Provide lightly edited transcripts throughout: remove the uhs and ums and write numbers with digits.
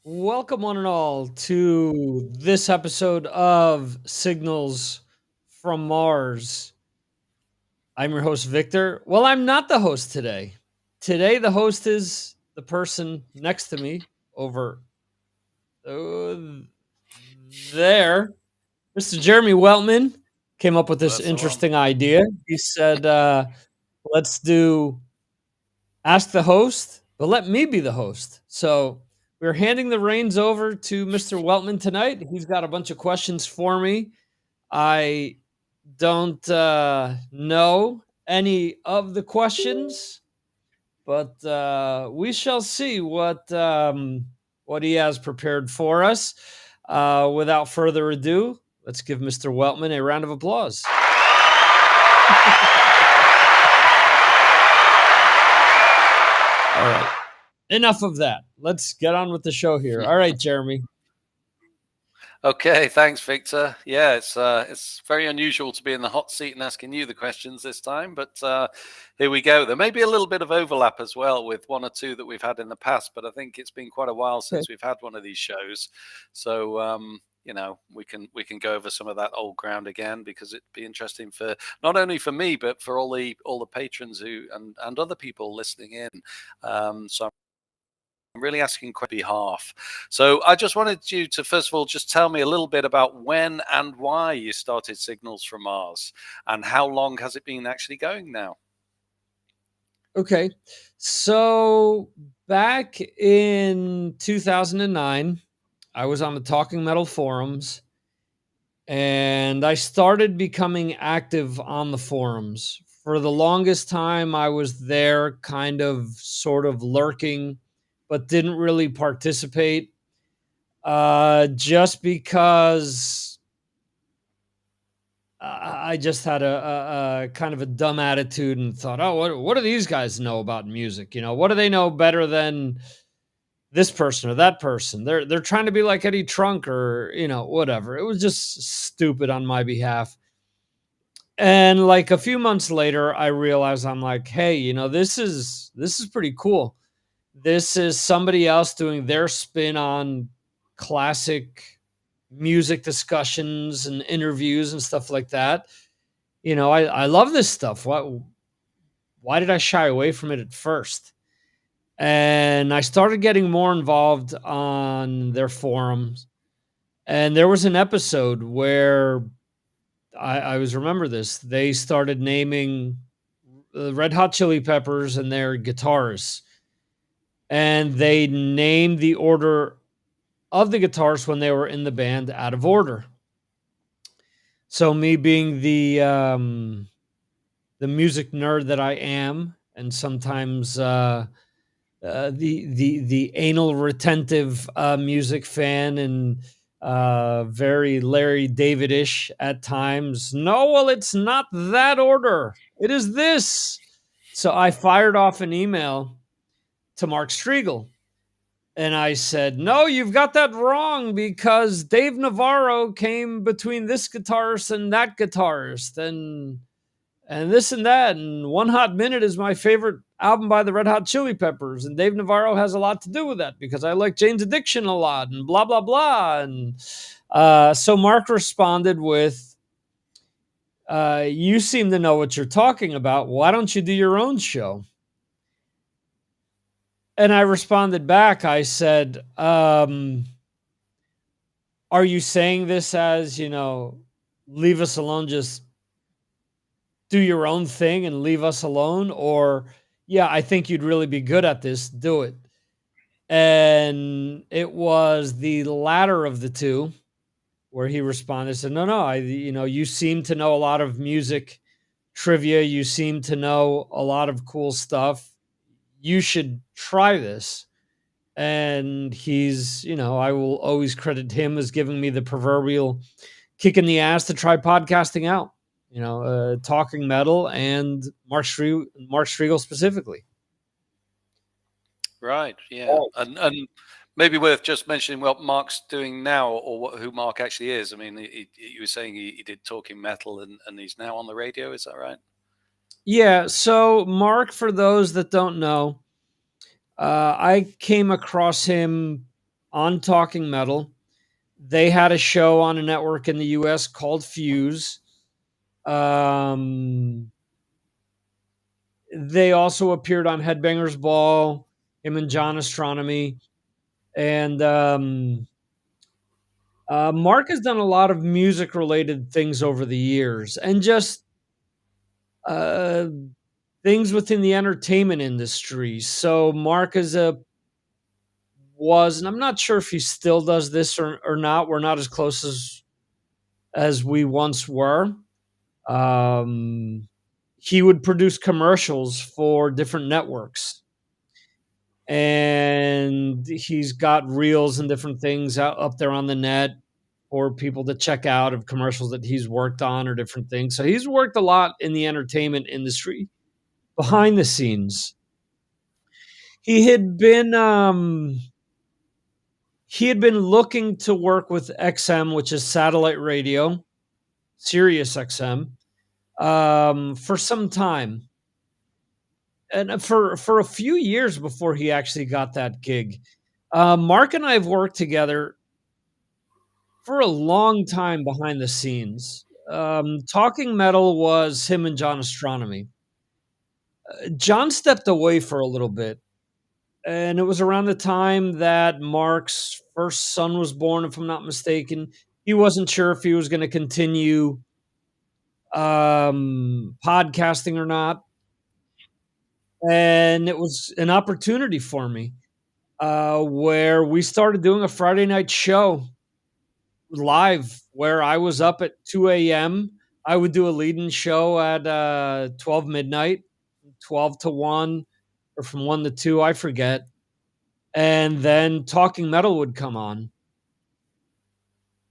Welcome, one and all, to this episode of Signals from Mars. I'm your host, Victor. Well, I'm not the host today. Today, the host is the person next to me over uh, there. Mr. Jeremy Weltman came up with this That's the one. interesting idea. He said, let's do Ask the Host, but let me be the host. So we're handing the reins over to Mr. Weltman tonight. He's got a bunch of questions for me. I don't know any of the questions, but we shall see what he has prepared for us. Without further ado, let's give Mr. Weltman a round of applause. All right. Enough of that. Let's get on with the show here. All right, Jeremy. Okay, thanks, Victor. Yeah, it's very unusual to be in the hot seat and asking you the questions this time, but here we go. There may be a little bit of overlap as well with one or two that we've had in the past, but I think it's been quite a while since we've had one of these shows. So we can go over some of that old ground again, because it'd be interesting for not only for me but for all the patrons who and other people listening in. So I'm really asking on behalf. So I just wanted you to, first of all, just tell me a little bit about when and why you started Signals from Mars, and how long has it been actually going now? Okay. So back in 2009, I was on the Talking Metal forums, and I started becoming active on the forums. For the longest time, I was there, kind of, sort of lurking, but didn't really participate, just because I just had a kind of a dumb attitude and thought, oh, what do these guys know about music? What do they know better than this person or that person? They're trying to be like Eddie Trunk or whatever. It was just stupid on my behalf. And like a few months later, I realized, I'm like, hey, this is pretty cool. This is somebody else doing their spin on classic music discussions and interviews and stuff like that. I love this stuff. Why did I shy away from it at first? And I started getting more involved on their forums. And there was an episode where I always remember this. They started naming the Red Hot Chili Peppers and their guitarists. And they named the order of the guitarists when they were in the band out of order. So me being the music nerd that I am, and sometimes the anal retentive music fan, and very Larry David-ish at times. No, well, it's not that order. It is this. So I fired off an email to Mark Striegel, and I said, no, you've got that wrong, because Dave Navarro came between this guitarist and that guitarist, and this and that. And One Hot Minute is my favorite album by the Red Hot Chili Peppers. And Dave Navarro has a lot to do with that, because I like Jane's Addiction a lot, and blah, blah, blah. And so Mark responded with, you seem to know what you're talking about. Why don't you do your own show? And I responded back. I said, are you saying this as, leave us alone, just do your own thing and leave us alone? Or, yeah, I think you'd really be good at this, do it? And it was the latter of the two, where he responded, said, no, you seem to know a lot of music trivia. You seem to know a lot of cool stuff. You should try this. And he's, I will always credit him as giving me the proverbial kick in the ass to try podcasting out, Talking Metal and Mark Striegel specifically. Right, yeah. And maybe worth just mentioning what Mark's doing now, or who Mark actually is. I mean, you were saying he did Talking Metal, and he's now on the radio. Is that right? Yeah. So Mark, for those that don't know, I came across him on Talking Metal. They had a show on a network in the US called Fuse. They also appeared on Headbangers Ball, him and John Astronomy. And Mark has done a lot of music related things over the years and just uh, things within the entertainment industry. So Mark is a was, and I'm not sure if he still does this or not. We're not as close as we once were. Um, he would produce commercials for different networks, and he's got reels and different things out up there on the net for people to check out of commercials that he's worked on or different things. So he's worked a lot in the entertainment industry behind the scenes. He had been he had been looking to work with XM, which is satellite radio, Sirius XM, for some time, and for a few years before he actually got that gig. Mark and I have worked together for a long time behind the scenes. Talking Metal was him and John Astronomy. John stepped away for a little bit, and it was around the time that Mark's first son was born, if I'm not mistaken. He wasn't sure if he was going to continue podcasting or not, and it was an opportunity for me where we started doing a Friday night show live where I was up at 2 a.m. I would do a lead-in show at 12 midnight, 12 to 1, or from 1 to 2, I forget. And then Talking Metal would come on.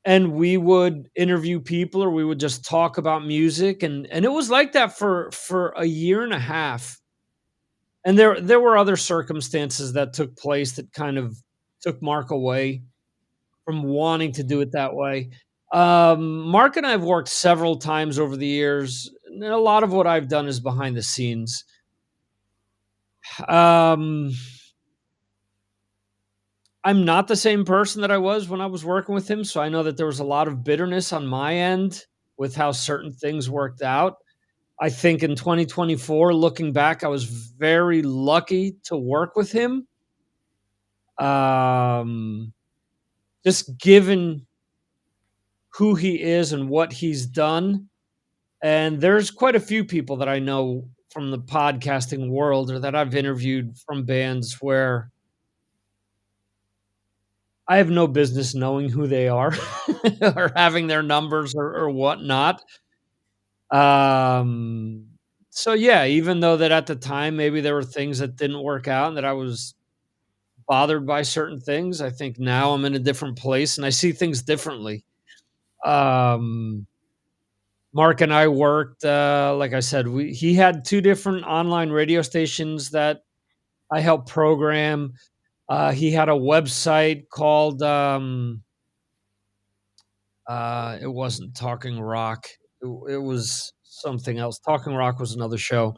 And we would interview people or we would just talk about music. And it was like that for a year and a half. And there were other circumstances that took place that kind of took Mark away from wanting to do it that way. Mark and I have worked several times over the years. And a lot of what I've done is behind the scenes. I'm not the same person that I was when I was working with him. So I know that there was a lot of bitterness on my end with how certain things worked out. I think in 2024, looking back, I was very lucky to work with him. Just given who he is and what he's done. And there's quite a few people that I know from the podcasting world or that I've interviewed from bands where I have no business knowing who they are or having their numbers or whatnot. Um, so yeah, even though that at the time maybe there were things that didn't work out and that I was bothered by certain things, I think now I'm in a different place and I see things differently. Um, Mark and I worked, like I said, he had 2 different online radio stations that I helped program. He had a website called, it wasn't Talking Rock. It was something else. Talking Rock was another show.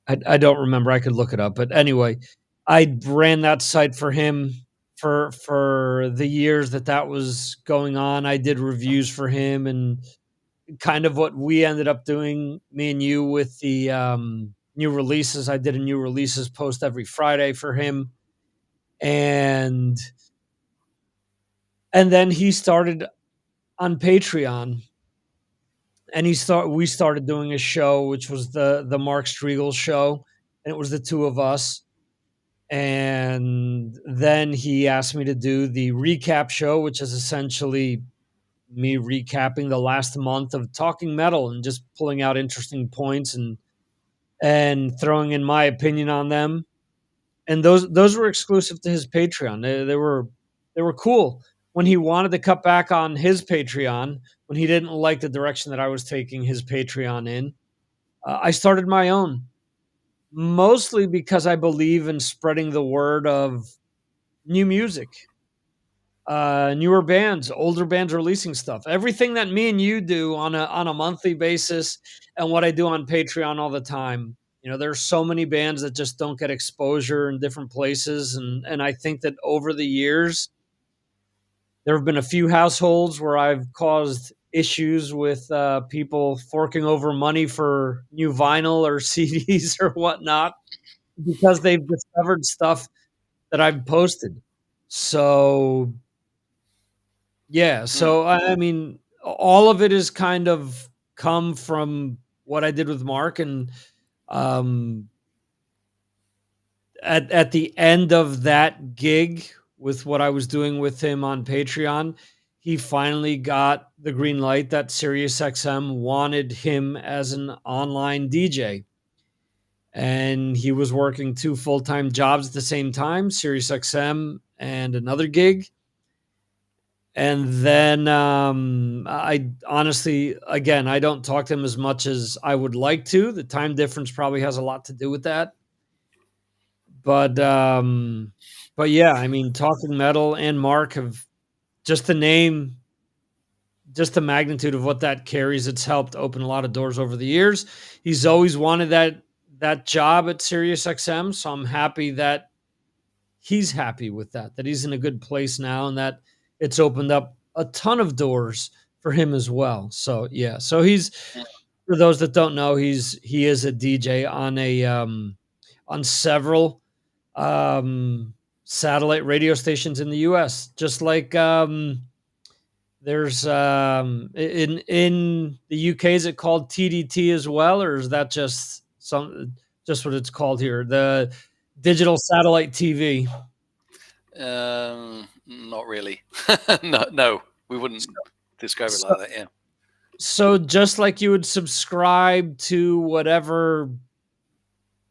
I don't remember. I could look it up. But anyway, I ran that site for him for the years that was going on. I did reviews for him and kind of what we ended up doing, me and you, with the new releases. I did a new releases post every Friday for him, and then he started on Patreon, and we started doing a show, which was the Mark Striegel show, and it was the 2 of us. And then he asked me to do the recap show, which is essentially me recapping the last month of Talking Metal and just pulling out interesting points and throwing in my opinion on them. And those were exclusive to his Patreon. They were cool. When he wanted to cut back on his Patreon, when he didn't like the direction that I was taking his Patreon in, I started my own. Mostly because I believe in spreading the word of new music, newer bands, older bands releasing stuff. Everything that me and you do on a monthly basis, and what I do on Patreon all the time. There's so many bands that just don't get exposure in different places, and I think that over the years there have been a few households where I've caused issues with people forking over money for new vinyl or CDs or whatnot because they've discovered stuff that I've posted. So yeah, Mm, so I mean, all of it has kind of come from what I did with Mark, and um, at the end of that gig with what I was doing with him on Patreon, he finally got the green light that SiriusXM wanted him as an online DJ. And he was working two full-time jobs at the same time, SiriusXM and another gig. And then I honestly, again, I don't talk to him as much as I would like to. The time difference probably has a lot to do with that. But but yeah, I mean, Talking Metal and Mark have just the name, just the magnitude of what that carries. It's helped open a lot of doors over the years. He's always wanted that job at SiriusXM, so I'm happy that he's happy with that. That he's in a good place now, and that it's opened up a ton of doors for him as well. So yeah, so he's, mm. for those that don't know, he is a DJ on several satellite radio stations in the US, just like there's in the UK, is it called TDT as well, or is that just what it's called here, the digital satellite TV? Not really. No, no, we wouldn't describe it So, like that. Yeah. so just like you would subscribe to whatever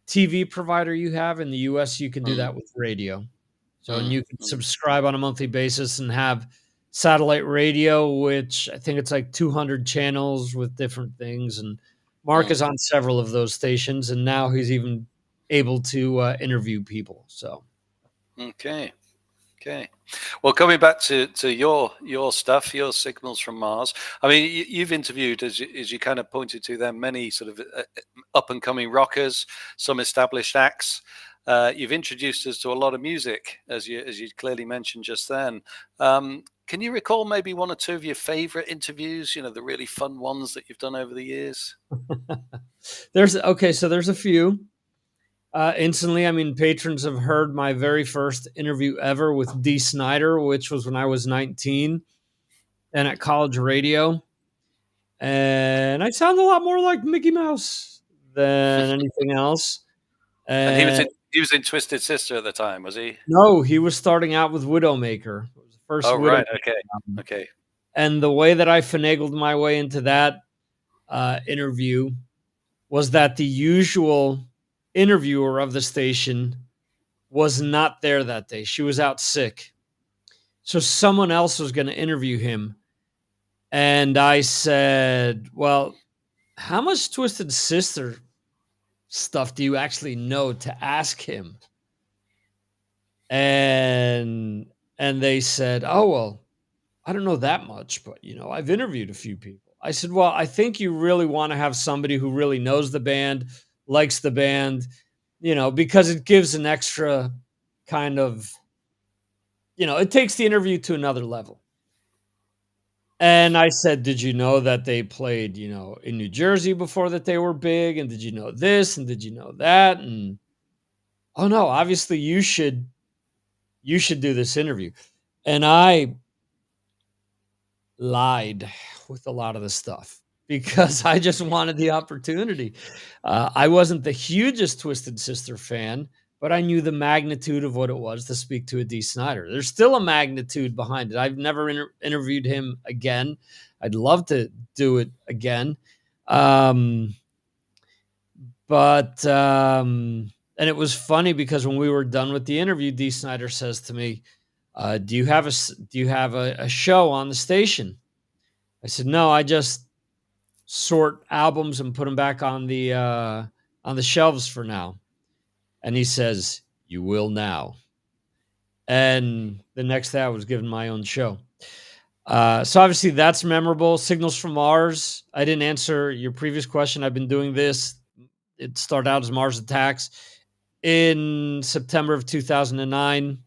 TV provider you have in the US, you can do Mm, that with radio. So, and mm, you can mm, subscribe on a monthly basis and have satellite radio, which I think it's like 200 channels with different things. And Mark mm. is on several of those stations, and now he's even able to interview people. So, Okay. Okay. Well, coming back to your stuff, your Signals from Mars. I mean, you've interviewed, as you kind of pointed to, them many sort of up and coming rockers, some established acts. You've introduced us to a lot of music, as you clearly mentioned just then. Can you recall maybe one or two of your favorite interviews? The really fun ones that you've done over the years. so there's a few. Instantly, I mean, patrons have heard my very first interview ever with Dee Snider, which was when I was 19 and at college radio. And I sound a lot more like Mickey Mouse than anything else. And he was And in Twisted Sister at the time, was he? no, he was starting out with Widowmaker. It was the first Oh, Widowmaker right. Okay. album. Okay. And the way that I finagled my way into that interview was that the usual interviewer of the station was not there that day. She was out sick. So someone else was going to interview him. And I said, well, how much Twisted Sister stuff do you actually know to ask him? And they said, oh, well, I don't know that much, but I've interviewed a few people. I said, well, I think you really want to have somebody who really knows the band, likes the band, because it gives an extra kind of, it takes the interview to another level. And I said, did you know that they played, in New Jersey before that they were big? And did you know this? And did you know that? And oh no, obviously you should do this interview. And I lied with a lot of the stuff because I just wanted the opportunity. I wasn't the hugest Twisted Sister fan, but I knew the magnitude of what it was to speak to a Dee Snider. There's still a magnitude behind it. I've never interviewed him again. I'd love to do it again. Um, but and it was funny because when we were done with the interview, Dee Snider says to me, do you have a show on the station? I said, no, I just sort albums and put them back on the shelves for now. And he says, you will now. And the next day I was given my own show. So obviously that's memorable. Signals from Mars. I didn't answer your previous question. I've been doing this It started out as Mars Attacks in September of 2009.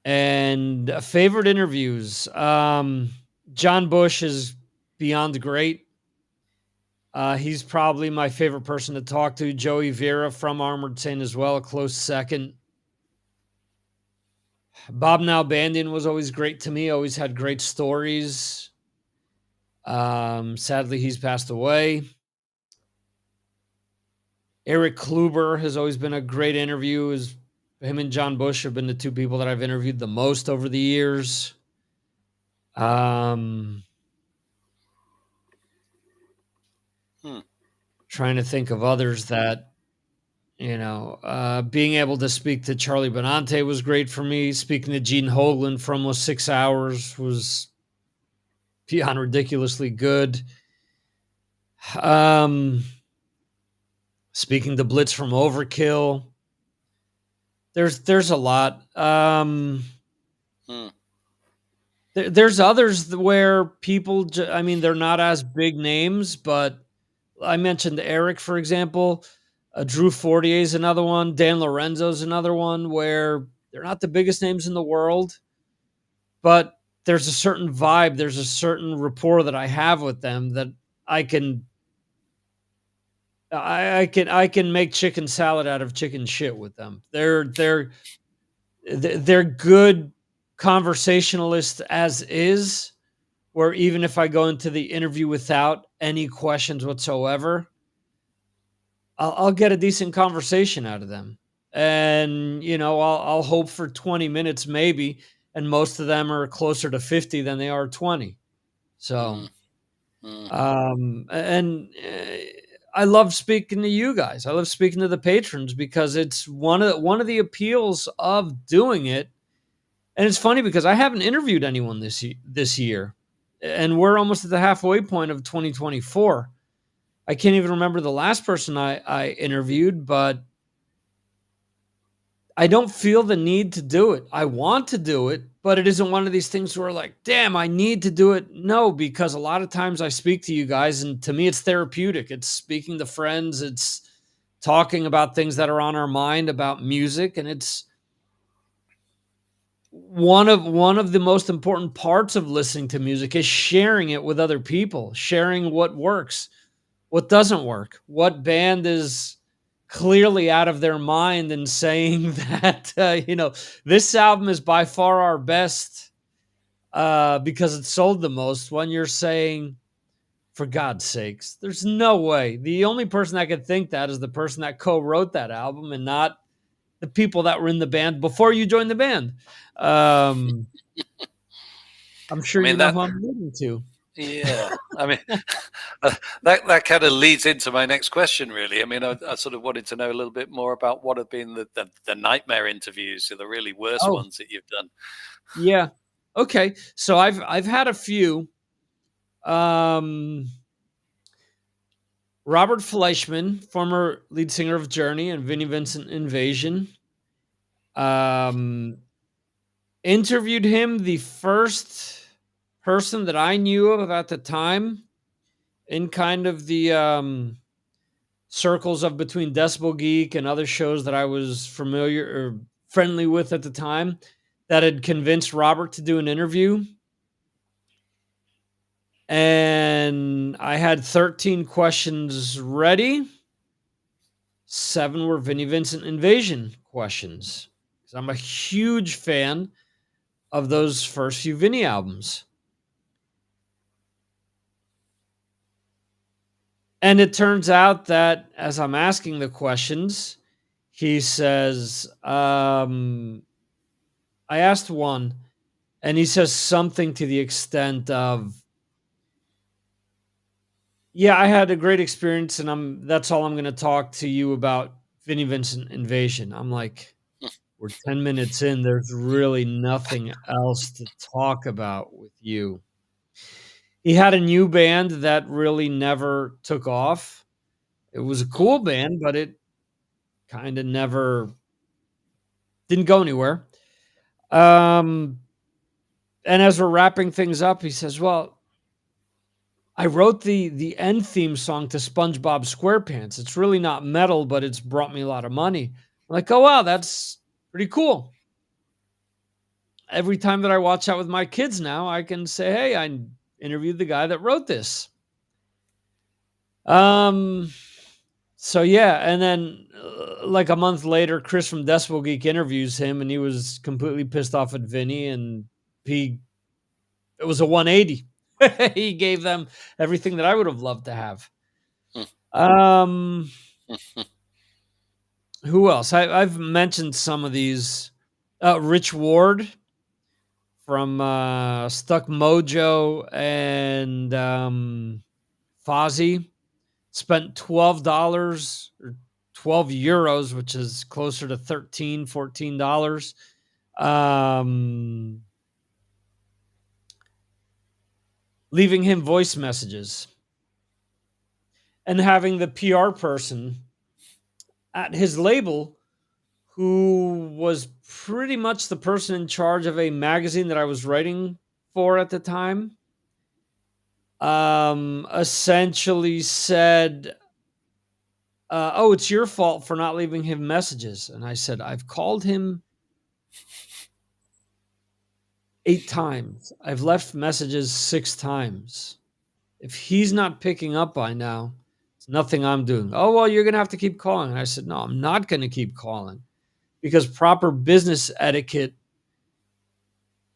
And favorite interviews. John Bush is beyond great. He's probably my favorite person to talk to. Joey Vera from Armored Saint as well, a close second. Bob Nalbandian was always great to me, always had great stories. Sadly, he's passed away. Eric Kluber has always been a great interview. Him and John Bush have been the two people that I've interviewed the most over the years. Trying to think of others that, being able to speak to Charlie Benante was great for me. Speaking to Gene Hoglan for almost 6 hours was beyond ridiculously good. Speaking to Blitz from Overkill. There's a lot. There's others where people, they're not as big names, but I mentioned Eric, for example. Drew Fortier is another one. Dan Lorenzo's another one where they're not the biggest names in the world, but there's a certain vibe, there's a certain rapport that I have with them that I can make chicken salad out of chicken shit with them. They're good conversationalists as is, where even if I go into the interview without any questions whatsoever, I'll get a decent conversation out of them. And, I'll hope for 20 minutes maybe, and most of them are closer to 50 than they are 20. So, I love speaking to you guys. I love speaking to the patrons because it's one of the appeals of doing it. And it's funny because I haven't interviewed anyone this year, and we're almost at the halfway point of 2024. I can't even remember the last person I interviewed, but I don't feel the need to do it. I want to do it, but it isn't one of these things where like, damn, I need to do it. No, because a lot of times I speak to you guys, and to me, it's therapeutic. It's speaking to friends. It's talking about things that are on our mind about music, and it's one of the most important parts of listening to music is sharing it with other people, sharing what works, what doesn't work, what band is clearly out of their mind, and saying that, this album is by far our best because it sold the most, when you're saying, for God's sakes, there's no way. The only person that could think that is the person that co-wrote that album, and not the people that were in the band before you joined the band. I'm sure you know who I'm alluding to. Yeah, that kind of leads into my next question, really. I sort of wanted to know a little bit more about what have been the nightmare interviews, the really worst ones that you've done. Yeah. Okay. So I've had a few. Robert Fleischman, former lead singer of Journey and Vinnie Vincent Invasion. Interviewed him, the first person that I knew of at the time, in kind of the circles of between Decibel Geek and other shows that I was familiar or friendly with at the time, that had convinced Robert to do an interview. And I had 13 questions ready. 7 were Vinnie Vincent Invasion questions, because I'm a huge fan of those first few Vinnie albums. And it turns out that as I'm asking the questions, he says, I asked one, and he says something to the extent of, yeah, I had a great experience, and that's all I'm going to talk to you about Vinnie Vincent Invasion. I'm like, we're 10 minutes in. There's really nothing else to talk about with you. He had a new band that really never took off. It was a cool band, but it kind of never didn't go anywhere. And as we're wrapping things up, he says, well, I wrote the end theme song to SpongeBob SquarePants. It's really not metal, but it's brought me a lot of money. I'm like, oh wow, that's pretty cool. Every time that I watch out with my kids now, I can say, hey, I interviewed the guy that wrote this. Um, so yeah, and then like a month later, Chris from Decibel Geek interviews him, and he was completely pissed off at Vinny, and he it was a 180. He gave them everything that I would have loved to have. Um, who else? I've mentioned some of these. Rich Ward from Stuck Mojo and Fozzy spent $12 or 12 euros, which is closer to $13, $14. Leaving him voice messages and having the PR person at his label, who was pretty much the person in charge of a magazine that I was writing for at the time, essentially said, oh, it's your fault for not leaving him messages. And I said, I've called him 8 times. I've left messages 6 times. If he's not picking up by now, it's nothing I'm doing. Oh, well, you're going to have to keep calling. And I said, no, I'm not going to keep calling, because proper business etiquette,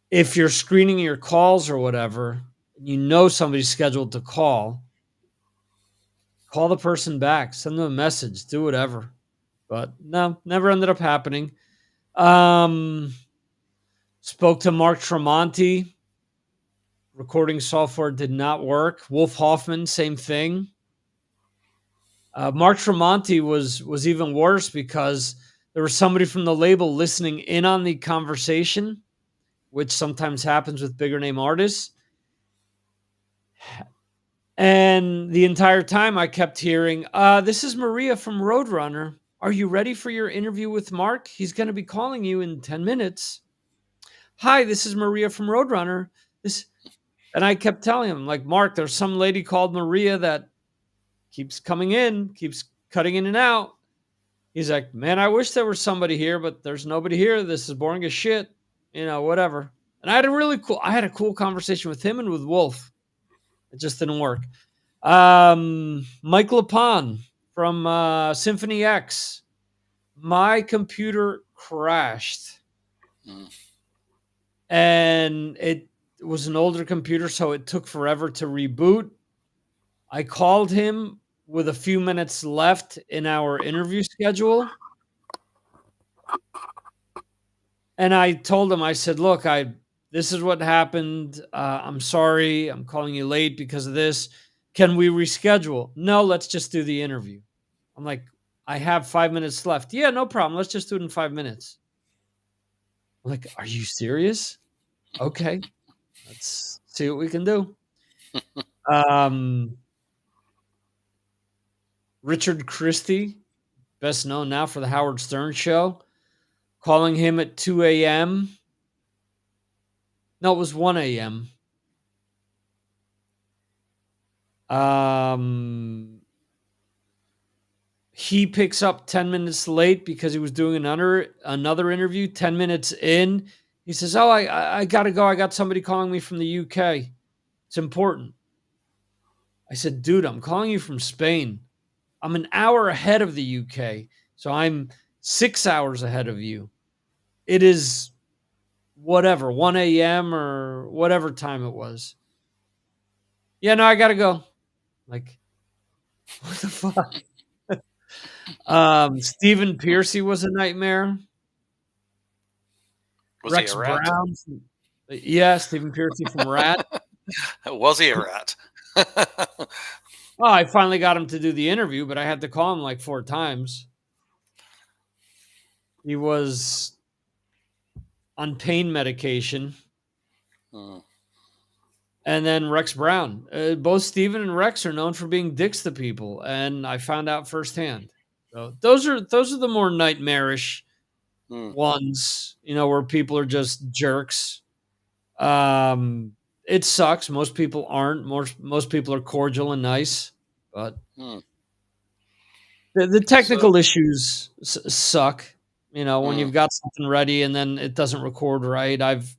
if you're screening your calls or whatever, you know somebody's scheduled to call the person back, send them a message, do whatever. But no, never ended up happening. Spoke to Mark Tremonti. Recording software did not work. Wolf Hoffman, same thing. Mark Tremonti was even worse, because there was somebody from the label listening in on the conversation, which sometimes happens with bigger name artists. And the entire time I kept hearing, this is Maria from Roadrunner. Are you ready for your interview with Mark? He's going to be calling you in 10 minutes. Hi, this is Maria from Roadrunner. And I kept telling him, like, Mark, there's some lady called Maria that keeps coming in, keeps cutting in and out. He's like, man, I wish there was somebody here, but there's nobody here. This is boring as shit, whatever. And I had a cool conversation with him and with Wolf. It just didn't work. Mike Lapon from Symphony X. My computer crashed. And it was an older computer, so it took forever to reboot. I called him with a few minutes left in our interview schedule. And I told him, I said, look, this is what happened. I'm sorry. I'm calling you late because of this. Can we reschedule? No, let's just do the interview. I'm like, I have 5 minutes left. Yeah, no problem. Let's just do it in 5 minutes. I'm like, are you serious? Okay. Let's see what we can do. Richard Christie, best known now for the Howard Stern Show, calling him at 2 a.m. No, it was 1 a.m. He picks up 10 minutes late because he was doing another interview. 10 minutes in, he says, oh, I got to go. I got somebody calling me from the UK. It's important. I said, dude, I'm calling you from Spain. I'm an hour ahead of the UK, so I'm 6 hours ahead of you. It is whatever, 1 a.m. or whatever time it was. Yeah, no, I got to go. Like, what the fuck? Stephen Piercy was a nightmare. Was Rex he a rat? Brown. Yeah, Stephen Piercy from Rat. Was he a rat? Oh, I finally got him to do the interview, but I had to call him like 4 times. He was on pain medication. And then Rex Brown. Both Steven and Rex are known for being dicks to people, and I found out firsthand. So those are the more nightmarish ones, where people are just jerks. it sucks. Most people aren't. Most people are cordial and nice, but Hmm. the So, technical issues suck. You know, when hmm, you've got something ready and then it doesn't record right. I've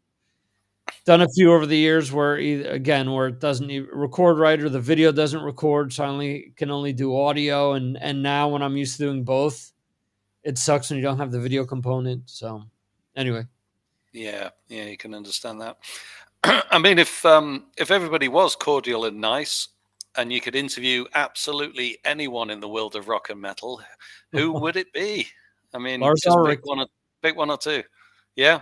done a few over the years where again where it doesn't record right or the video doesn't record, so I can only do audio. And now when I'm used to doing both, it sucks when you don't have the video component. So anyway, yeah, yeah, you can understand that. I mean, if everybody was cordial and nice, and you could interview absolutely anyone in the world of rock and metal, who would it be? I mean, Lars just Ulrich. pick one or two. Yeah.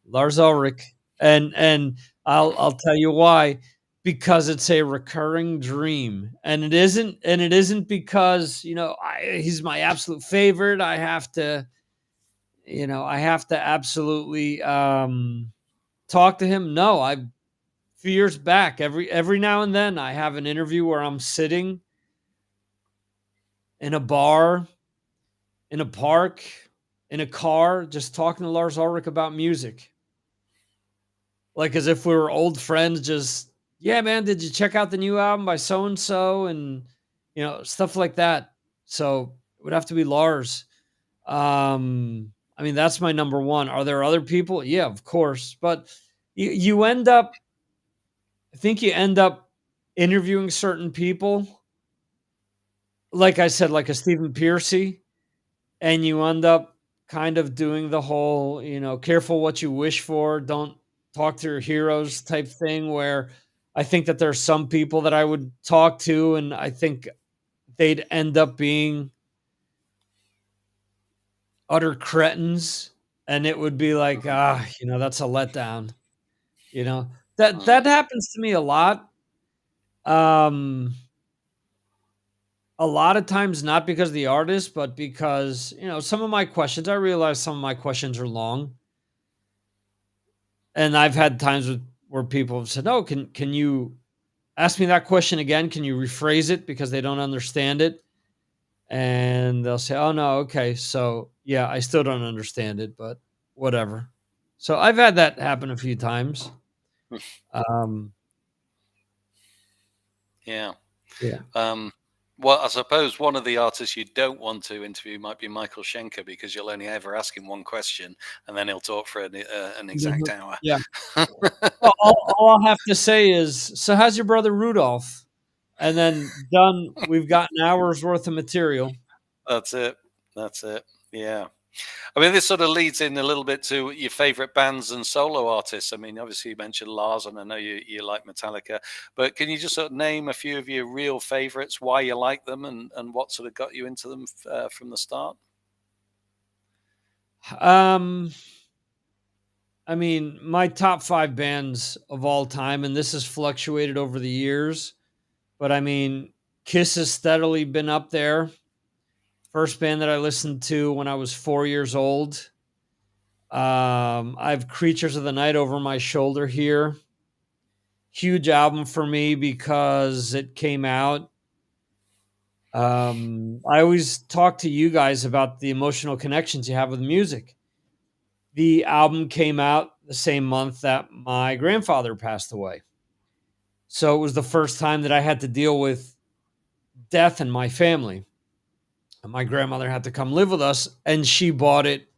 Lars Ulrich, and I'll tell you why, because it's a recurring dream, and it isn't because he's my absolute favorite. I have to absolutely talk to him. No, I few years back, every now and then, I have an interview where I'm sitting in a bar, in a park, in a car, just talking to Lars Ulrich about music. Like, as if we were old friends, just, "Yeah, man, did you check out the new album by so and so?" And, stuff like that. So, it would have to be Lars. I mean, that's my number 1. Are there other people? Yeah, of course, but you end up I think you end up interviewing certain people, like I said, like a Stephen Piercy, and you end up kind of doing the whole, careful what you wish for, don't talk to your heroes type thing, where I think that there's some people that I would talk to and I think they'd end up being utter cretins, and it would be like, Mhm, that's a letdown. You know? That mhm. happens to me a lot. Um, a lot of times not because of the artist, but because, some of my questions, I realize some of my questions are long. And I've had times where people have said, "Oh, can you ask me that question again? Can you rephrase it?" Because they don't understand it. And they'll say, "Oh no, okay." So yeah, I still don't understand it, but whatever. So I've had that happen a few times. Um, Yeah. yeah. Um, well, I suppose one of the artists you don't want to interview might be Michael Schenker, because you'll only ever ask him one question and then he'll talk for an exact Mhm. hour. Yeah. Well, all I'll have to say is, "So how's your brother Rudolph?" And then done. We've got an hour's worth of material. That's it. That's it. Yeah. I mean, this sort of leads in a little bit to your favorite bands and solo artists. I mean, obviously you mentioned Lars, and I know you like Metallica, but can you just sort of name a few of your real favorites, why you like them, and what sort of got you into them from the start? Um, I mean, my top 5 bands of all time, and this has fluctuated over the years, but I mean, Kiss has steadily been up there. First band that I listened to when I was 4 years old. I have Creatures of the Night over my shoulder here. Huge album for me because it came out. I always talk to you guys about the emotional connections you have with music. The album came out the same month that my grandfather passed away. So it was the first time that I had to deal with death in my family. And my grandmother had to come live with us, and she bought it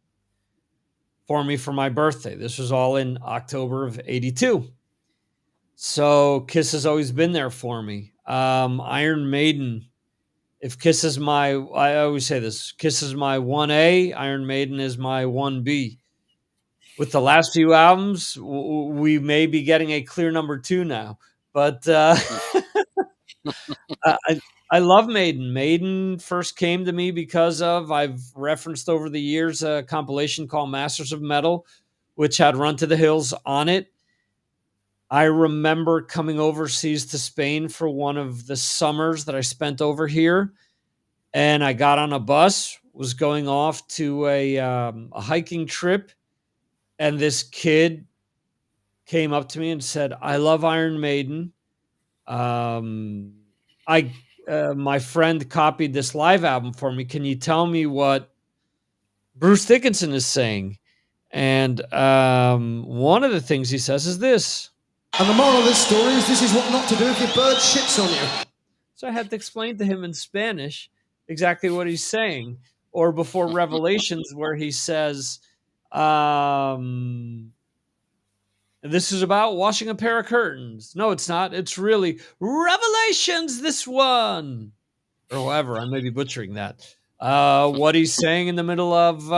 for me for my birthday. This was all in October of 82. So Kiss has always been there for me. Iron Maiden. If Kiss is I always say this, Kiss is my 1A, Iron Maiden is my 1B. With the last few albums, we may be getting a clear number 2 now. But Mm, I I I love Maiden. Maiden first came to me because of, I've referenced over the years a compilation called Masters of Metal, which had Run to the Hills on it. I remember coming overseas to Spain for one of the summers that I spent over here, and I got on a bus, was going off to a hiking trip, and this kid came up to me and said, "I love Iron Maiden. Um, I my friend copied this live album for me. Can you tell me what Bruce Dickinson is saying?" And one of the things he says is this: And the moral of this story is this is what not to do if your bird shits on you. So I had to explain to him in Spanish exactly what he's saying. Or before Revelations, where he says, this is about washing a pair of curtains. No, it's not. It's really Revelations, this one. Or whatever. I may be butchering that. What he's saying in the middle of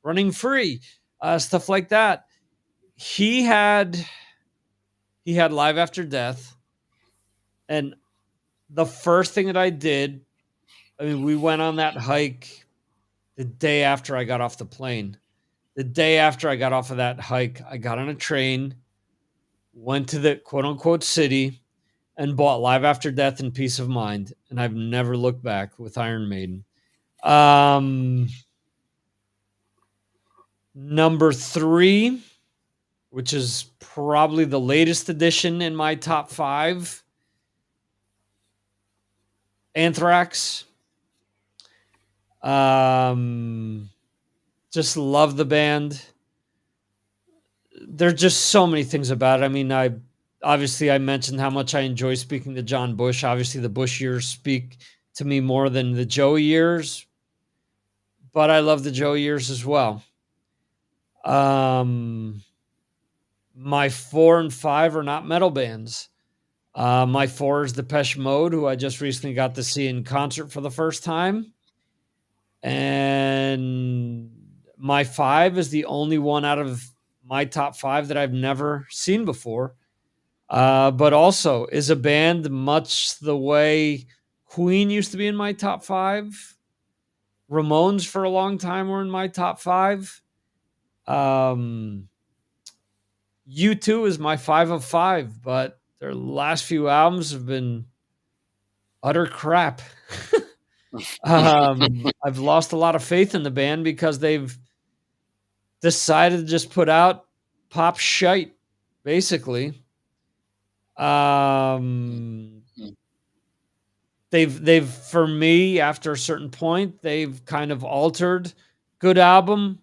Running Free, stuff like that. He had Live After Death. And the first thing that I did, I mean, we went on that hike the day after I got off the plane. The day after I got off of that hike, I got on a train, went to the quote unquote city, and bought Live After Death and Peace of Mind. And I've never looked back with Iron Maiden. Number 3, which is probably the latest addition in my top 5, Anthrax. Just love the band. There's just so many things about it. I mean, I mentioned how much I enjoy speaking to John Bush. Obviously, the Bush years speak to me more than the Joey years, but I love the Joey years as well. My 4 and 5 are not metal bands. My 4 is Depeche Mode, who I just recently got to see in concert for the first time. And my 5 is the only one out of my top 5 that I've never seen before, but also is a band much the way Queen used to be in my top 5. Ramones for a long time were in my top 5. U2 is my 5 of 5, but their last few albums have been utter crap. I've lost a lot of faith in the band because they've decided to just put out pop shite, basically. They've for me, after a certain point, they've kind of altered good album,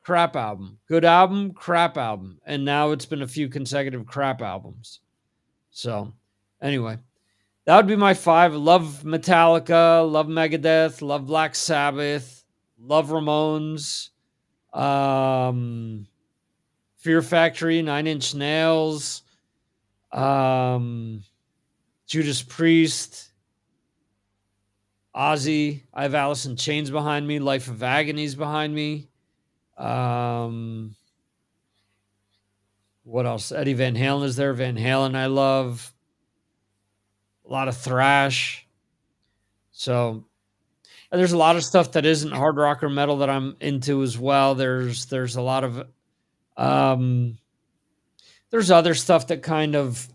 crap album, good album, crap album, and now it's been a few consecutive crap albums. So, anyway, that would be my 5. Love Metallica, love Megadeth, love Black Sabbath, love Ramones, Fear Factory, 9 Inch Nails, Judas Priest, Ozzy. I have Alice in Chains behind me, Life of Agony's behind me. What else? Eddie Van Halen is there. Van Halen I love. A lot of thrash. So there's a lot of stuff that isn't hard rock or metal that I'm into as well. There's a lot of there's other stuff that kind of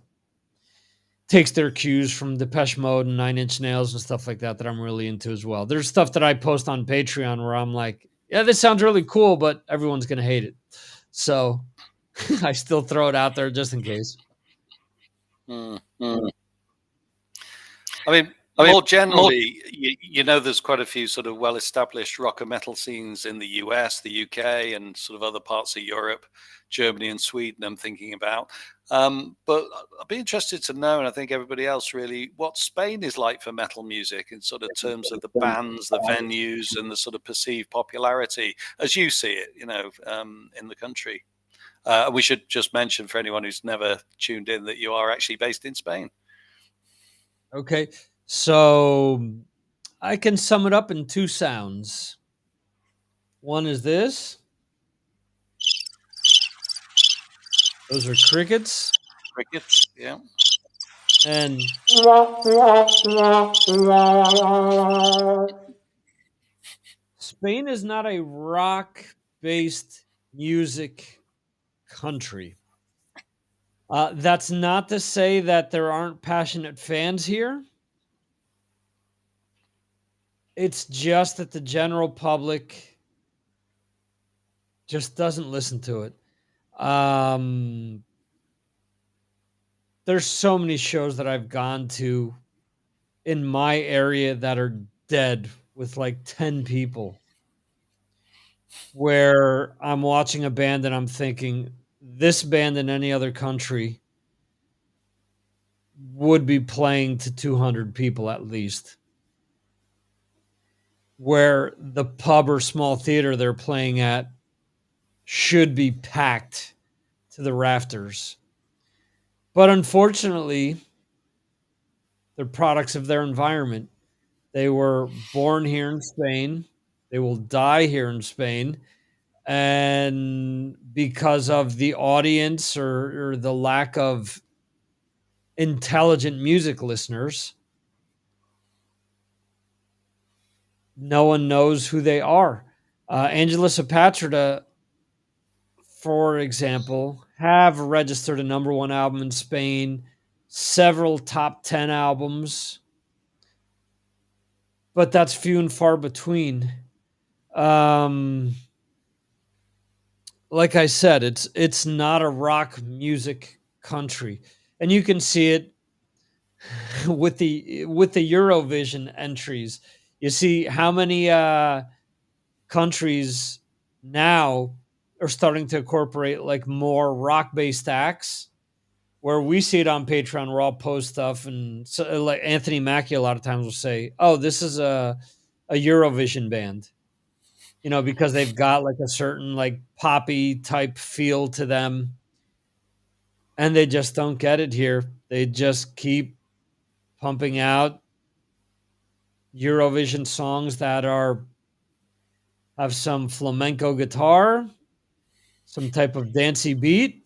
takes their cues from Depeche Mode and 9 Inch Nails and stuff like that I'm really into as well. There's stuff that I post on Patreon where I'm like, yeah, this sounds really cool, but everyone's going to hate it. So I still throw it out there just in case. I mean, more generally, there's quite a few sort of well-established rock and metal scenes in the US, the UK, and sort of other parts of Europe, Germany and Sweden, I'm thinking about. But I'd be interested to know, and I think everybody else really, what Spain is like for metal music in sort of terms of the bands, the venues, and the sort of perceived popularity, as you see it, in the country. We should just mention for anyone who's never tuned in that you are actually based in Spain. Okay. So I can sum it up in 2 sounds. One is this. Those are crickets. Crickets, yeah. And Spain is not a rock-based music country. That's not to say that there aren't passionate fans here. It's just that the general public just doesn't listen to it. There's so many shows that I've gone to in my area that are dead with like 10 people, where I'm watching a band and I'm thinking, this band in any other country would be playing to 200 people at least, where the pub or small theater they're playing at should be packed to the rafters. But unfortunately, they're products of their environment. They were born here in Spain. They will die here in Spain. And because of the audience or the lack of intelligent music listeners, no one knows who they are. Angela Sapatrida, for example, have registered a number one album in Spain, several top 10 albums, but that's few and far between. Like I said, it's not a rock music country, and you can see it with the Eurovision entries. You see how many countries now are starting to incorporate like more rock based acts. Where we see it on Patreon, where I'll post stuff, and so, like Anthony Mackie, a lot of times will say, "Oh, this is a Eurovision band," because they've got like a certain like poppy type feel to them, and they just don't get it here. They just keep pumping out Eurovision songs that have some flamenco guitar, some type of dancey beat,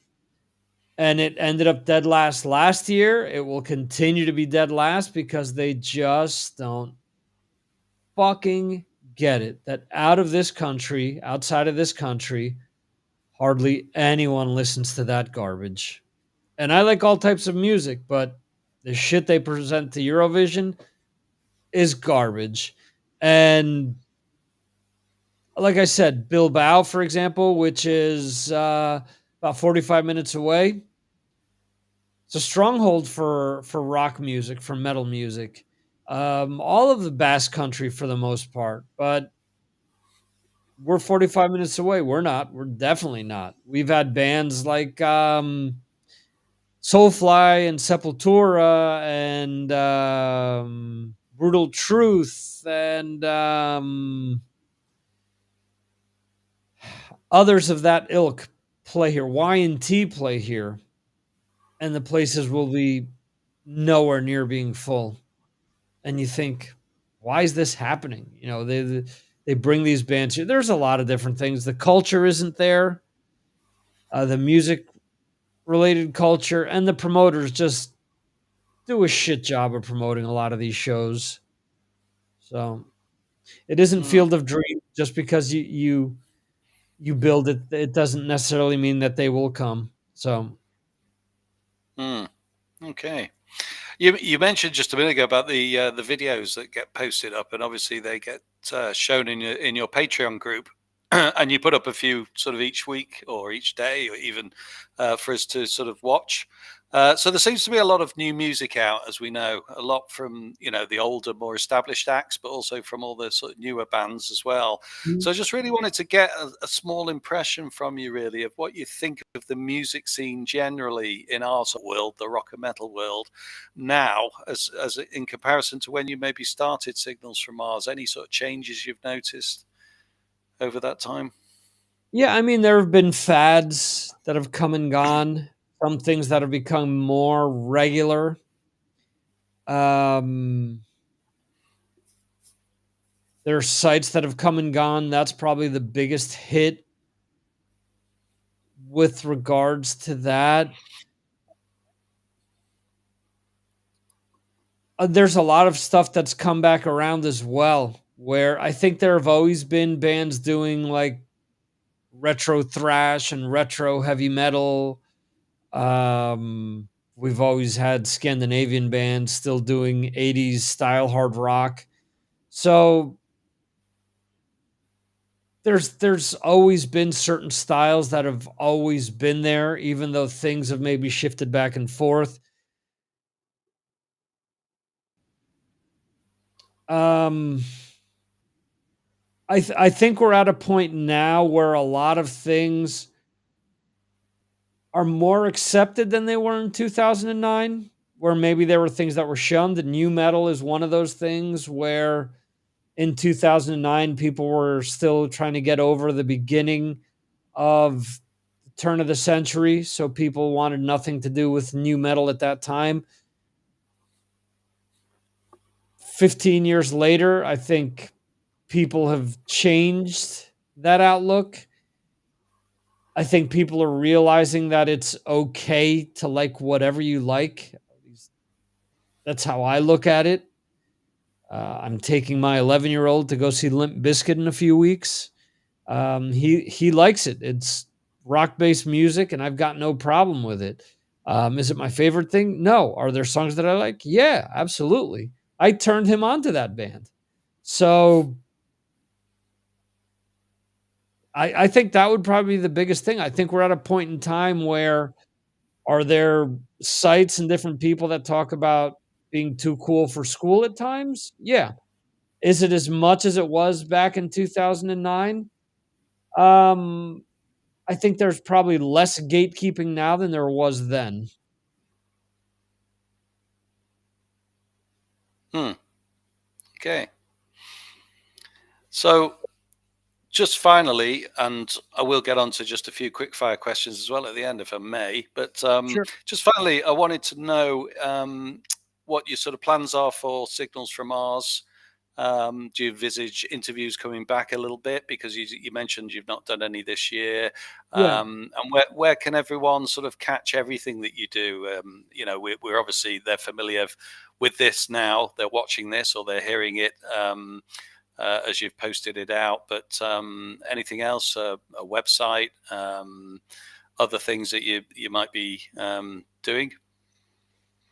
and it ended up dead last year. It will continue to be dead last because they just don't fucking get it that outside of this country, hardly anyone listens to that garbage. And I like all types of music, but the shit they present to Eurovision is garbage. And like I said, Bilbao, for example, which is about 45 minutes away, it's a stronghold for rock music, for metal music. All of the Basque Country for the most part, but we're 45 minutes away. We're not. We're definitely not. We've had bands like Soulfly and Sepultura and Brutal Truth and others of that ilk play here. Y&T play here, and the places will be nowhere near being full. And you think, why is this happening? They bring these bands here. There's a lot of different things. The culture isn't there. The music related culture and the promoters just do a shit job of promoting a lot of these shows. So it isn't Field of Dreams. Just because you build it, it doesn't necessarily mean that they will come. So okay. You mentioned just a minute ago about the videos that get posted up, and obviously they get shown in your Patreon group, and you put up a few sort of each week or each day, or even for us to sort of watch. So there seems to be a lot of new music out, as we know, a lot from the older, more established acts, but also from all the sort of newer bands as well. So I just really wanted to get a small impression from you, really, of what you think of the music scene generally in our sort of world, the rock and metal world, now, as in comparison to when you maybe started Signals from Mars. Any sort of changes you've noticed over that time? yeah, I mean, there have been fads that have come and gone. Some things that have become more regular. There are sites that have come and gone. That's probably the biggest hit with regards to that. There's a lot of stuff that's come back around as well, where I think there have always been bands doing like retro thrash and retro heavy metal. We've always had Scandinavian bands still doing 80s style hard rock. So there's always been certain styles that have always been there, even though things have maybe shifted back and forth. I think we're at a point now where a lot of things are more accepted than they were in 2009. where maybe there were things that were shunned. And new metal is one of those things where in 2009, people were still trying to get over the beginning of the turn of the century. So people wanted nothing to do with new metal at that time. 15 years later, I think people have changed that outlook. I think people are realizing that it's okay to like whatever you like. That's how I look at it. I'm taking my 11-year-old to go see Limp Bizkit in a few weeks. He likes it. It's rock-based music, and I've got no problem with it. Is it my favorite thing? No. Are there songs that I like? Yeah, absolutely. I turned him on to that band. So I think that would probably be the biggest thing. I think we're at a point in time where are there sites and different people that talk about being too cool for school at times? Yeah. Is it as much as it was back in 2009? Um, I think there's probably less gatekeeping now than there was then. Okay. So just finally, and I will get on to just a few quick fire questions as well at the end, if I may. But Sure. just finally, I wanted to know what your sort of plans are for Signals from Mars. Do you envisage interviews coming back a little bit? Because you mentioned you've not done any this year. Yeah. And where can everyone sort of catch everything that you do? We're obviously, they're familiar with this now. They're watching this or they're hearing it as you've posted it out. But anything else, a website, other things that you might be doing?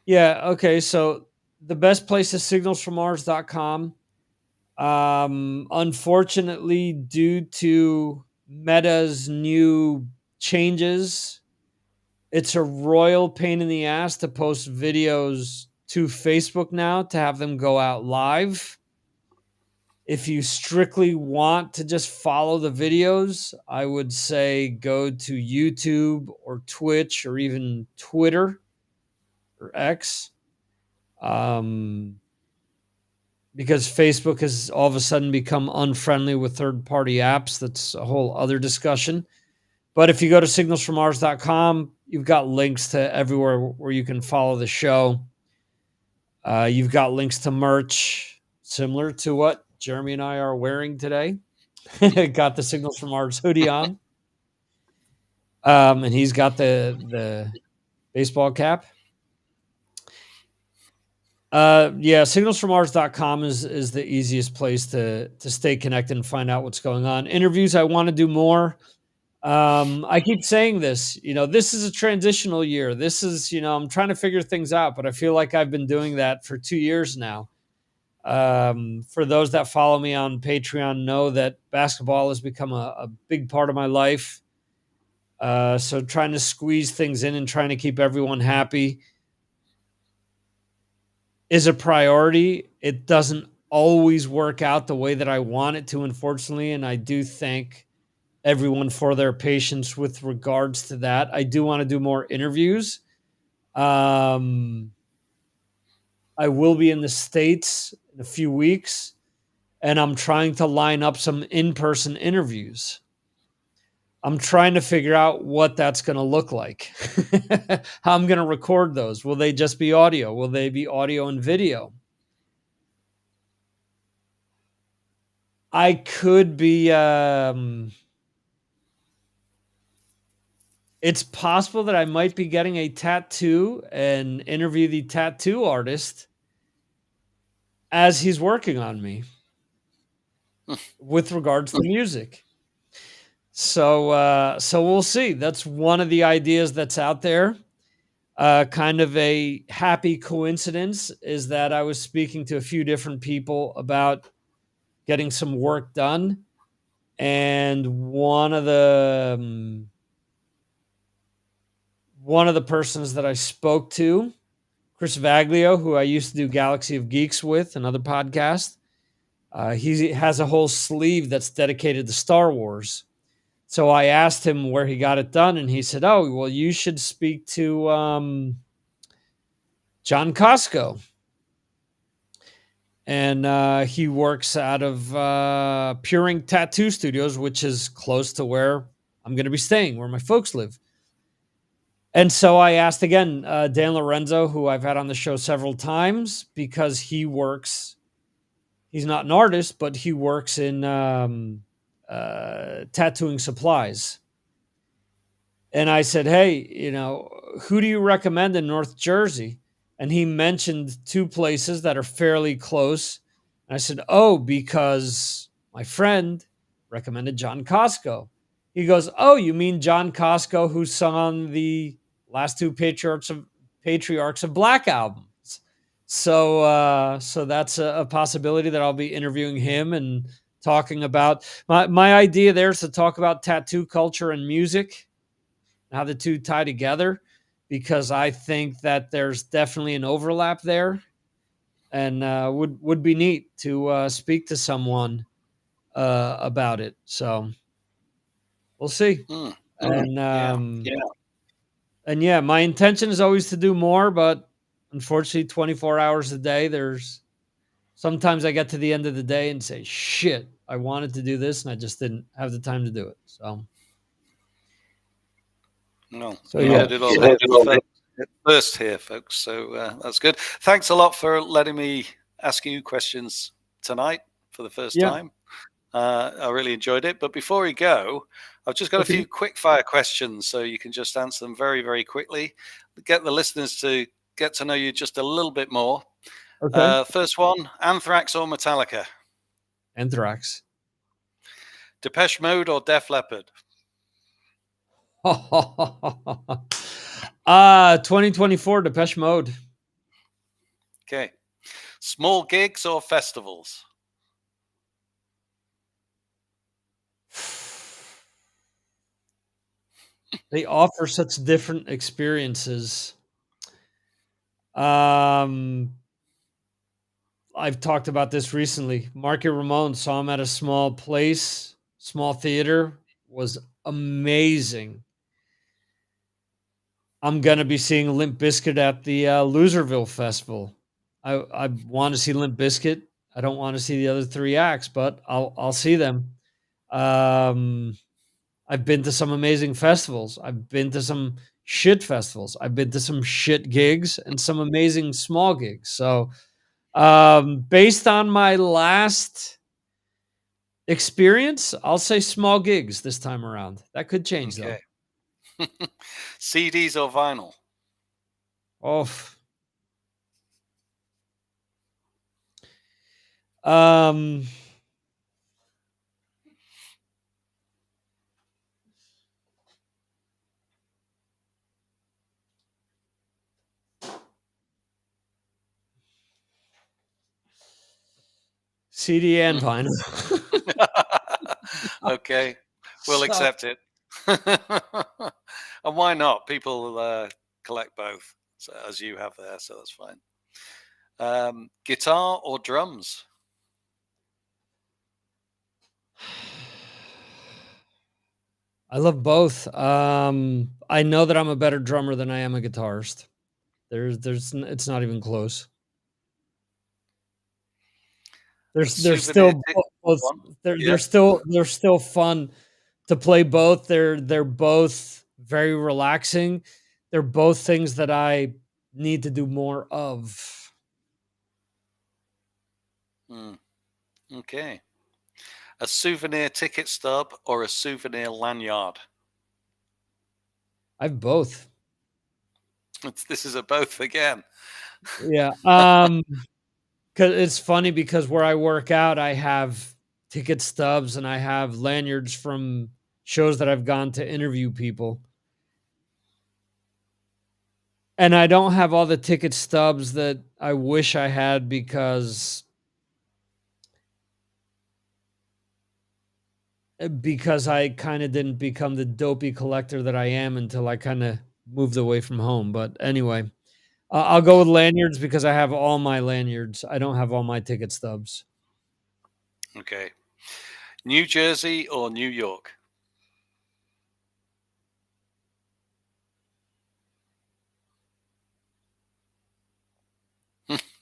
Yeah. Okay. So the best place is signalsfrommars.com. Unfortunately, due to Meta's new changes, it's a royal pain in the ass to post videos to Facebook now to have them go out live. If you strictly want to just follow the videos, I would say go to YouTube or Twitch or even Twitter or X. Because Facebook has all of a sudden become unfriendly with third-party apps. That's a whole other discussion. But if you go to signalsfrommars.com, you've got links to everywhere where you can follow the show. You've got links to merch, similar to what Jeremy and I are wearing today. Got the Signals from Mars hoodie on. And he's got the baseball cap. Signalsfrommars.com is the easiest place to stay connected and find out what's going on. Interviews, I want to do more. I keep saying this, this is a transitional year. This is, I'm trying to figure things out, but I feel like I've been doing that for 2 years now. For those that follow me on Patreon know that basketball has become a big part of my life. So trying to squeeze things in and trying to keep everyone happy is a priority. It doesn't always work out the way that I want it to, unfortunately. And I do thank everyone for their patience with regards to that. I do want to do more interviews. I will be in the States in a few weeks, and I'm trying to line up some in-person interviews. I'm trying to figure out what that's going to look like, how I'm going to record those. Will they just be audio? Will they be audio and video? I could be, it's possible that I might be getting a tattoo and interview the tattoo artist as he's working on me with regards to music. So we'll see. That's one of the ideas that's out there. Kind of a happy coincidence is that I was speaking to a few different people about getting some work done. And one of the persons that I spoke to, Chris Vaglio, who I used to do Galaxy of Geeks with, another podcast, he has a whole sleeve that's dedicated to Star Wars. So I asked him where he got it done, and he said, "Oh, well, you should speak to John Costco. And he works out of Pure Ink Tattoo Studios, which is close to where I'm going to be staying, where my folks live. And so I asked again, Dan Lorenzo, who I've had on the show several times, because he's not an artist, but he works in tattooing supplies. And I said, hey, who do you recommend in North Jersey? And he mentioned two places that are fairly close. And I said, oh, because my friend recommended John Costco. He goes, oh, you mean John Costco, who sung on the last two Patriarchs of Black albums? So that's a possibility that I'll be interviewing him and talking about. My idea there is to talk about tattoo culture and music, how the two tie together, because I think that there's definitely an overlap there, and would be neat to speak to someone about it. So we'll see. And yeah, my intention is always to do more, but unfortunately, 24 hours a day, sometimes I get to the end of the day and say, shit, I wanted to do this and I just didn't have the time to do it. So you heard it all first here, folks. So that's good. Thanks a lot for letting me ask you questions tonight for the first time. I really enjoyed it. But before we go, I've just got a few quick fire questions, so you can just answer them very, very quickly. Get the listeners to get to know you just a little bit more. Okay. First one, Anthrax or Metallica? Anthrax. Depeche Mode or Def Leppard? 2024 Depeche Mode. Okay. Small gigs or festivals? They offer such different experiences. I've talked about this recently. Marky Ramone, saw him at a small place, small theater, was amazing. I'm going to be seeing Limp Bizkit at the Loserville Festival. I want to see Limp Bizkit. I don't want to see the other three acts, but I'll see them. I've been to some amazing festivals. I've been to some shit festivals. I've been to some shit gigs and some amazing small gigs. So based on my last experience, I'll say small gigs this time around. That could change though. CDs or vinyl? CD and vinyl. Okay, we'll accept it. And why not? People collect both, so, as you have there, so that's fine. Guitar or drums? I love both. I know that I'm a better drummer than I am a guitarist. It's not even close. They're still fun to play both. They're both very relaxing. They're both things that I need to do more of. Okay. A souvenir ticket stub or a souvenir lanyard? I have both. This is a both again. Yeah. Cause it's funny because where I work out, I have ticket stubs and I have lanyards from shows that I've gone to interview people. And I don't have all the ticket stubs that I wish I had because I kind of didn't become the dopey collector that I am until I kind of moved away from home. But anyway, I'll go with lanyards because I have all my lanyards. I don't have all my ticket stubs. Okay. New Jersey or New York?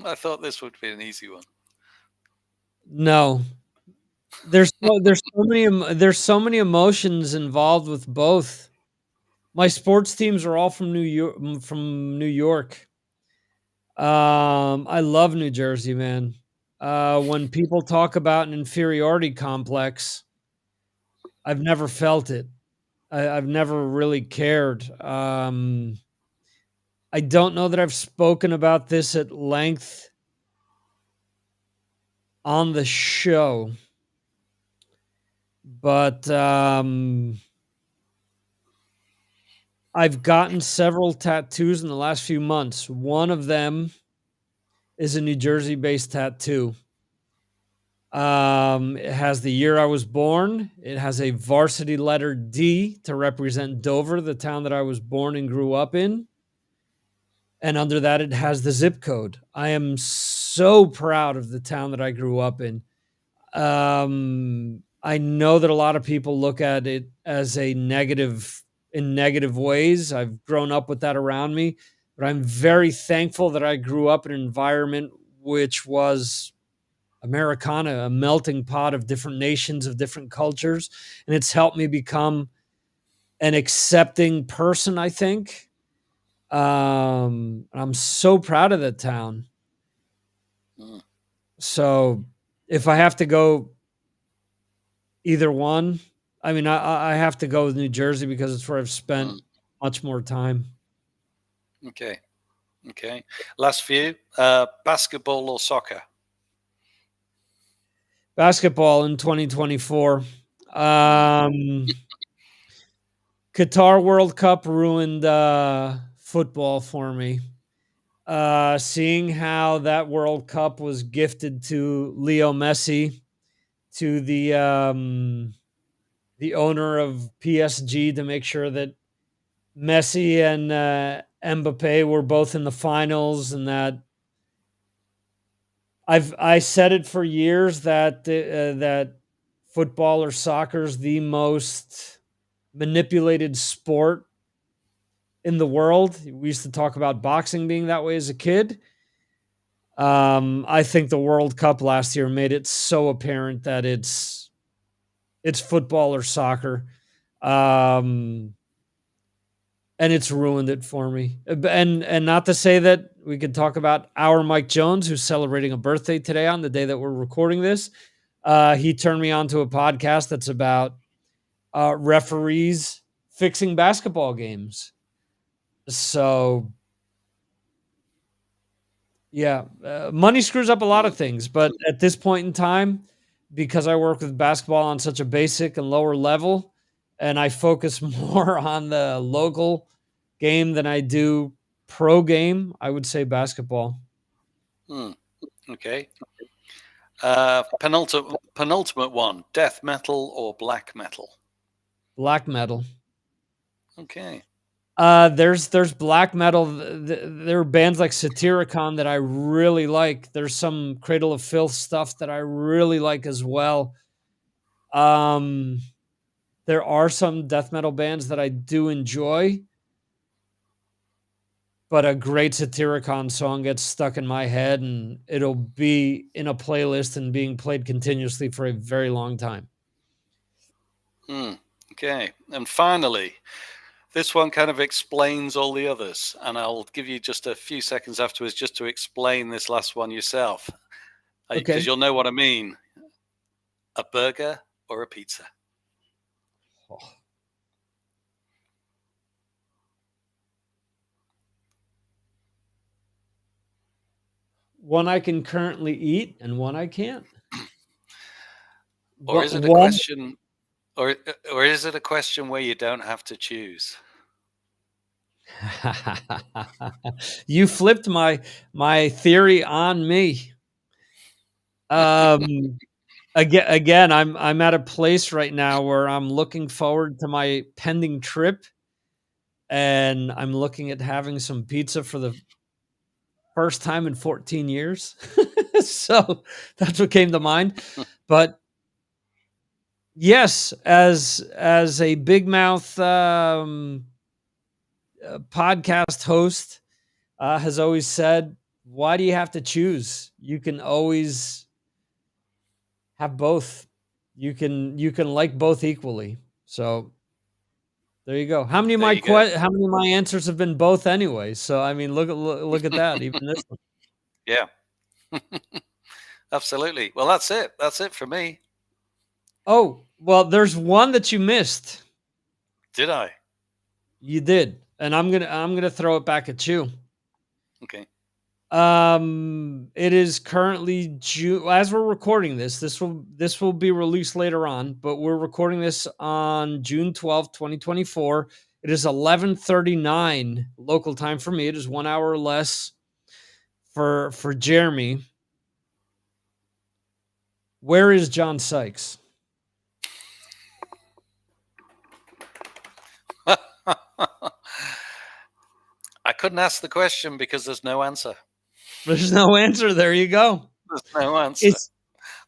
I thought this would be an easy one. No. There's so many emotions involved with both. My sports teams are all from New York. I love New Jersey, man. When people talk about an inferiority complex, I've never felt it. I've never really cared. I don't know that I've spoken about this at length on the show, but I've gotten several tattoos in the last few months. One of them is a New Jersey-based tattoo. It has the year I was born. It has a varsity letter D to represent Dover, the town that I was born and grew up in. And under that, it has the zip code. I am so proud of the town that I grew up in. I know that a lot of people look at it as a negative in negative ways. I've grown up with that around me, but I'm very thankful that I grew up in an environment which was Americana, a melting pot of different nations, of different cultures. And it's helped me become an accepting person, I think. I'm so proud of that town. So if I have to go either one, I mean, I have to go with New Jersey because it's where I've spent much more time. Okay. Last few, basketball or soccer? Basketball in 2024. Qatar World Cup ruined football for me. Seeing how that World Cup was gifted to Leo Messi, to the owner of PSG, to make sure that Messi and Mbappe were both in the finals, and that I said it for years that that football or soccer is the most manipulated sport in the world. We used to talk about boxing being that way as a kid. I think the World Cup last year made it so apparent that it's football or soccer. And it's ruined it for me. And not to say that we could talk about our Mike Jones, who's celebrating a birthday today on the day that we're recording this. He turned me on to a podcast that's about referees fixing basketball games. So, yeah, money screws up a lot of things. But at this point in time, because I work with basketball on such a basic and lower level, and I focus more on the local game than I do pro game, I would say basketball. Okay. Penultimate one, death metal or black metal? Black metal. Okay. There's black metal. There are bands like Satyricon that I really like. There's some Cradle of Filth stuff that I really like as well. There are some death metal bands that I do enjoy, but a great Satyricon song gets stuck in my head and it'll be in a playlist and being played continuously for a very long time. Okay. And finally, this one kind of explains all the others, and I'll give you just a few seconds afterwards just to explain this last one yourself. Because you'll know what I mean. A burger or a pizza? Oh. One I can currently eat and one I can't. Or is it a question, or is it a question where you don't have to choose? You flipped my theory on me. Again, I'm at a place right now where I'm looking forward to my pending trip, and I'm looking at having some pizza for the first time in 14 years. So that's what came to mind. But yes, as a big mouth podcast host has always said, Why do you have to choose? You can always have both. You can like both equally. So there you go. How many of There my you go. how many of my answers have been both anyway? So I mean, look at that. Even this one. Yeah. Absolutely. Well, that's it. That's it for me. Oh, well, there's one that you missed. Did I? You did, and I'm gonna throw it back at you. Okay. It is currently June. As we're recording this, this will be released later on, but we're recording this on June 12th, 2024. It is 11:39 local time for me. It is 1 hour less for Jeremy. Where is John Sykes? I couldn't ask the question because there's no answer. There's no answer. There you go. There's no answer.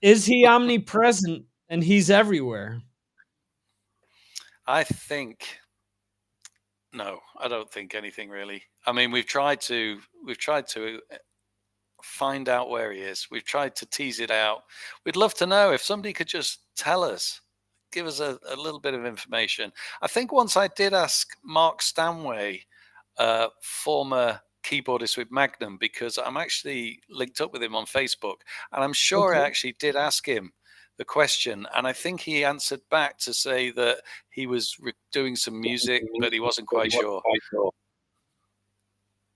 Is he omnipresent and he's everywhere? I think no. I don't think anything really. I mean, we've tried to find out where he is. We've tried to tease it out. We'd love to know if somebody could just tell us, give us a little bit of information. I think once I did ask Mark Stanway, former keyboardist with Magnum, because I'm actually linked up with him on Facebook, and I'm sure I actually did ask him the question, and I think he answered back to say that he was doing some music, but he wasn't quite sure.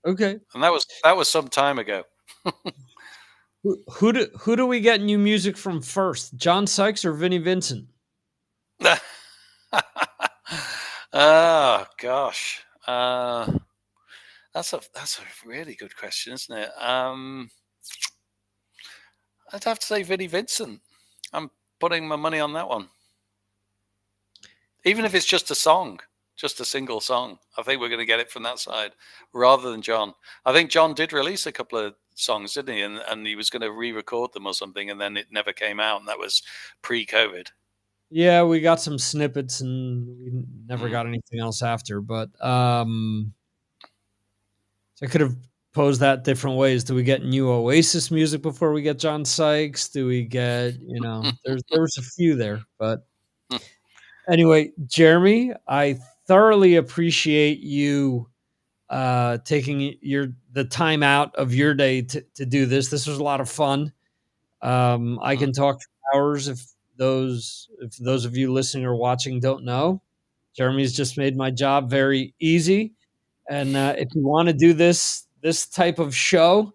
Okay, and that was some time ago. Who do we get new music from first, John Sykes or Vinnie Vincent? Oh gosh, that's a really good question, isn't it? I'd have to say Vinnie Vincent. I'm putting my money on that one. Even if it's just a song, just a single song, I think we're going to get it from that side rather than John. I think John did release a couple of songs, didn't he? And he was going to re-record them or something, and then it never came out, and that was pre-COVID. Yeah, we got some snippets, and we never got anything else after. But so I could have posed that different ways. Do we get new Oasis music before we get John Sykes? Do we get, there was a few there. But anyway, Jeremy, I thoroughly appreciate you taking the time out of your day to do this. This was a lot of fun. I can talk for hours if those of you listening or watching don't know. Jeremy's just made my job very easy. And if you want to do this type of show,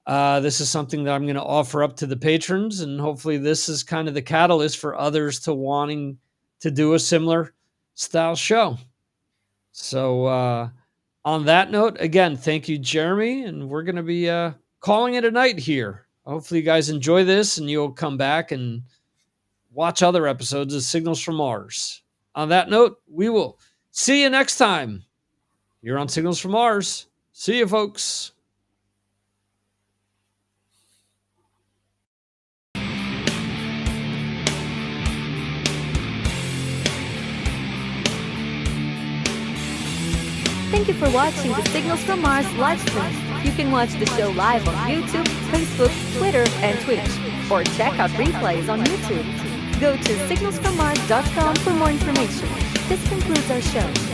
this is something that I'm going to offer up to the patrons, and hopefully this is kind of the catalyst for others to wanting to do a similar style show. So on that note, again, thank you, Jeremy, and we're going to be calling it a night here. Hopefully you guys enjoy this, and you'll come back and watch other episodes of Signals from Mars. On that note, we will see you next time. You're on Signals from Mars. See you, folks. Thank you for watching the Signals from Mars live stream. You can watch the show live on YouTube, Facebook, Twitter, and Twitch, or check out replays on YouTube. Go to signalsfrommars.com for more information. This concludes our show.